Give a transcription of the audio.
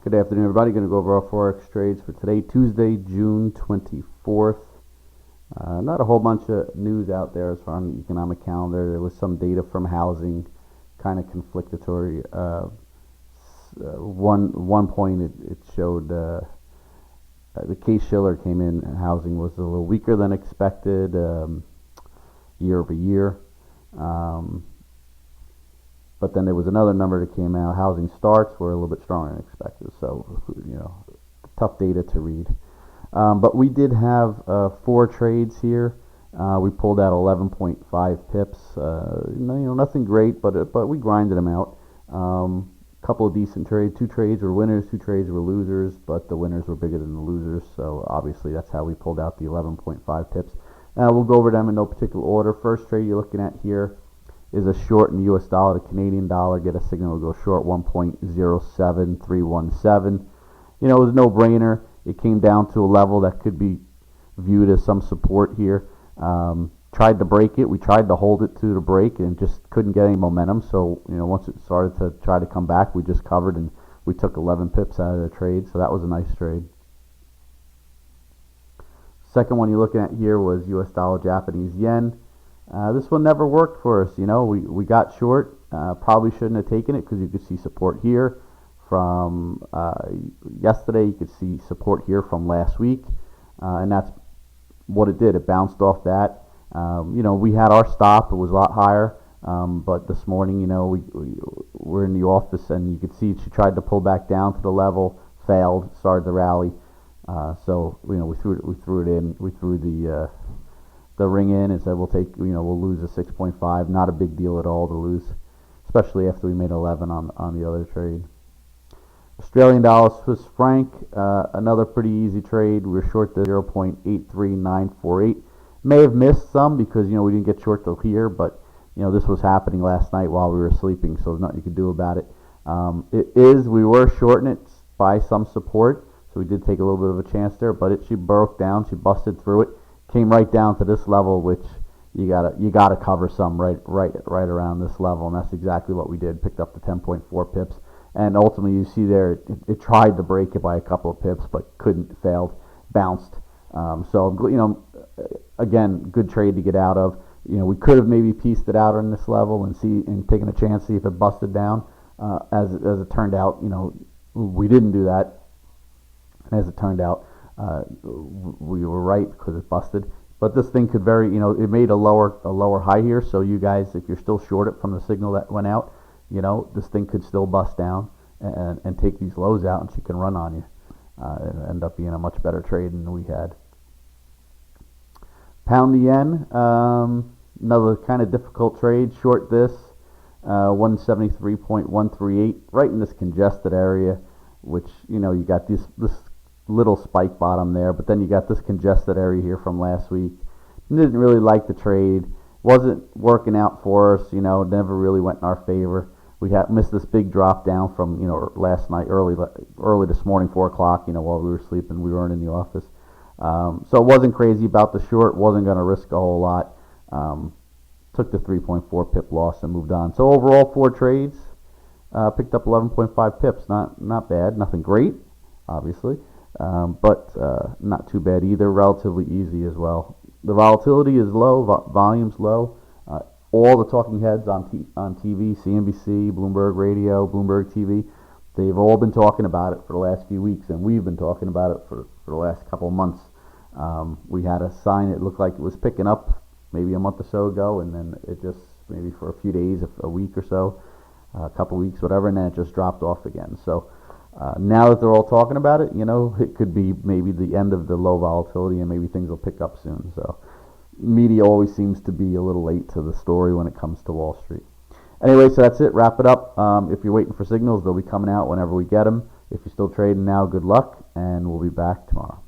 Good afternoon, everybody. Going to go over our Forex trades for today, Tuesday, June 24th. Not a whole bunch of news out there as far as the economic calendar. There was some data from housing, kind of conflictory. One point it showed the Case-Shiller came in, and housing was a little weaker than expected year over year. But then there was another number that came out. Housing starts were a little bit stronger than expected. So, tough data to read. But we did have 4 trades here. We pulled out 11.5 pips. Nothing great, but we grinded them out. Couple of decent trades. 2 trades were winners, 2 trades were losers, but the winners were bigger than the losers. So obviously that's how we pulled out the 11.5 pips. We'll go over them in no particular order. First trade you're looking at here is a short in the US dollar to Canadian dollar. Get a signal to go short 1.07317. It was a no-brainer. It came down to a level that could be viewed as some support here. Tried to break it. We tried to hold it to the break and just couldn't get any momentum. So, once it started to try to come back, we just covered and we took 11 pips out of the trade. So that was a nice trade. Second one you're looking at here was US dollar Japanese yen. This one never worked for us. We got short. Probably shouldn't have taken it because you could see support here from yesterday. You could see support here from last week, and that's what it did. It bounced off that. We had our stop. It was a lot higher, but this morning, we were in the office and you could see she tried to pull back down to the level, failed, started to rally. So we threw it in. We threw the ring in and said we'll lose a 6.5. Not a big deal at all to lose, especially after we made 11 on the other trade. Australian dollar Swiss franc, another pretty easy trade. We were short the 0.83948. May have missed some because we didn't get short till here, but this was happening last night while we were sleeping, so there's nothing you could do about it. We were shorting it by some support, so we did take a little bit of a chance there, but she broke down, she busted through it, came right down to this level, which you gotta cover some right around this level, and that's exactly what we did. Picked up the 10.4 pips, and ultimately you see there it tried to break it by a couple of pips, but couldn't, failed, bounced. So again, good trade to get out of. We could have maybe pieced it out on this level and taken a chance to see if it busted down. As it turned out, we didn't do that. And as it turned out, we were right because it busted. But this thing could it made a lower high here. So you guys, if you're still short it from the signal that went out, this thing could still bust down and take these lows out, and she can run on you. It end up being a much better trade than we had. Pound the yen, another kind of difficult trade. Short this, 173.138, right in this congested area, which you got this little spike bottom there, but then you got this congested area here from last week. Didn't really like the trade. Wasn't working out for us. Never really went in our favor. We missed this big drop down from last night, early this morning, 4 o'clock. While we were sleeping, we weren't in the office. So it wasn't crazy about the short. Wasn't going to risk a whole lot. Took the 3.4 pip loss and moved on. So overall, 4 trades. Picked up 11.5 pips. Not bad. Nothing great, obviously, but not too bad either. Relatively easy as well. The volatility is low. Volume's low. All the talking heads on TV, CNBC, Bloomberg Radio, Bloomberg TV, they've all been talking about it for the last few weeks, and we've been talking about it for the last couple of months. We had a sign it looked like it was picking up maybe a month or so ago, and then it just maybe for a few days, a week or so, a couple of weeks, whatever, and then it just dropped off again. So now that they're all talking about it, it could be maybe the end of the low volatility, and maybe things will pick up soon. So media always seems to be a little late to the story when it comes to Wall Street. Anyway, so that's it. Wrap it up. If you're waiting for signals, they'll be coming out whenever we get them. If you're still trading now, good luck, and we'll be back tomorrow.